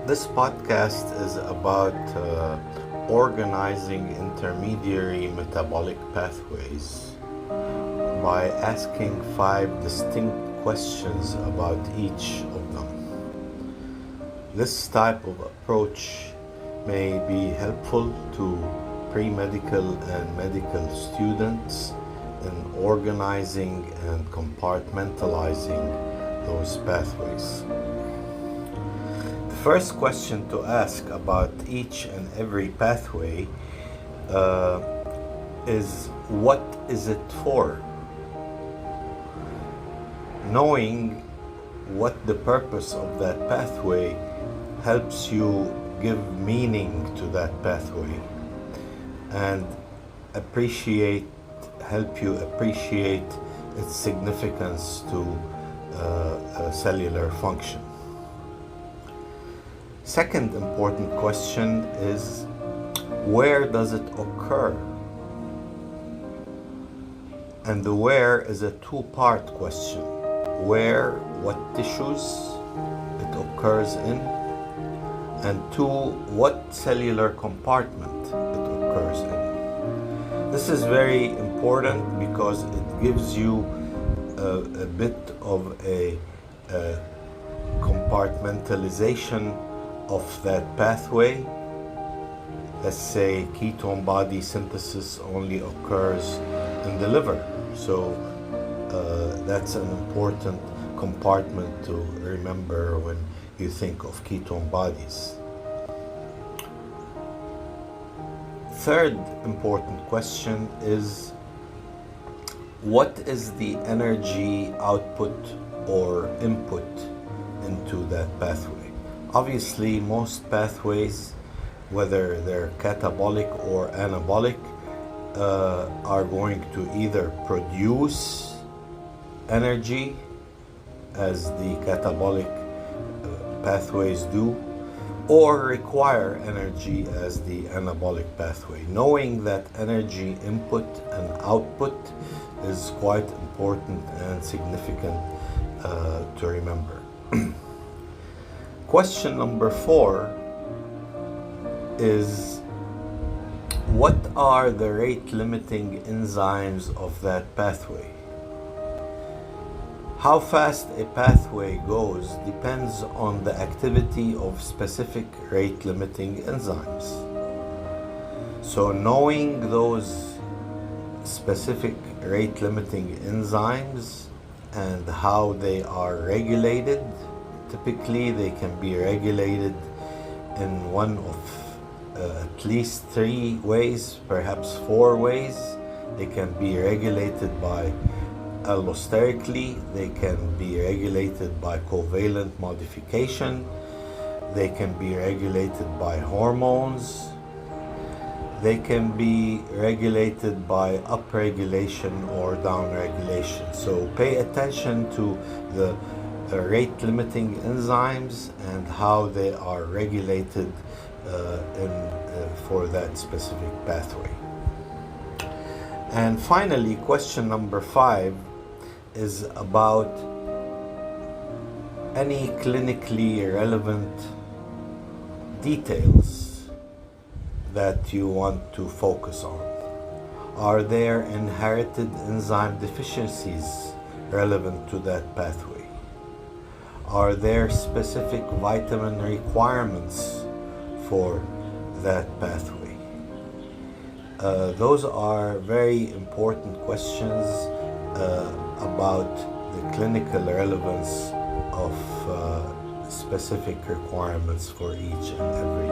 This podcast is about organizing intermediary metabolic pathways by asking 5 distinct questions about each of them. This type of approach may be helpful to pre-medical and medical students in organizing and compartmentalizing those pathways. The first question to ask about each and every pathway is, what is it for? Knowing what the purpose of that pathway helps you give meaning to that pathway and help you appreciate its significance to cellular function. Second important question is, where does it occur? And the where is a two-part question. Where, what tissues it occurs in, and two, what cellular compartment it occurs in. This is very important because it gives you a bit of a compartmentalization of that pathway. Let's say ketone body synthesis only occurs in the liver, so that's an important compartment to remember when you think of ketone bodies. Third important question is, what is the energy output or input into that pathway? Obviously, most pathways, whether they're catabolic or anabolic, are going to either produce energy, as the catabolic pathways do, or require energy as the anabolic pathway. Knowing that energy input and output is quite important and significant to remember. Question number 4 is, what are the rate-limiting enzymes of that pathway? How fast a pathway goes depends on the activity of specific rate-limiting enzymes. So knowing those specific rate-limiting enzymes and how they are regulated, typically they can be regulated in one of at least 3 ways, perhaps 4 ways. They can be regulated by allosterically, they can be regulated by covalent modification, they can be regulated by hormones, they can be regulated by upregulation or downregulation. So pay attention to the rate-limiting enzymes and how they are regulated for that specific pathway. And finally, question number 5 is about any clinically relevant details that you want to focus on. Are there inherited enzyme deficiencies relevant to that pathway? Are there specific vitamin requirements for that pathway? Those are very important questions about the clinical relevance of specific requirements for each and every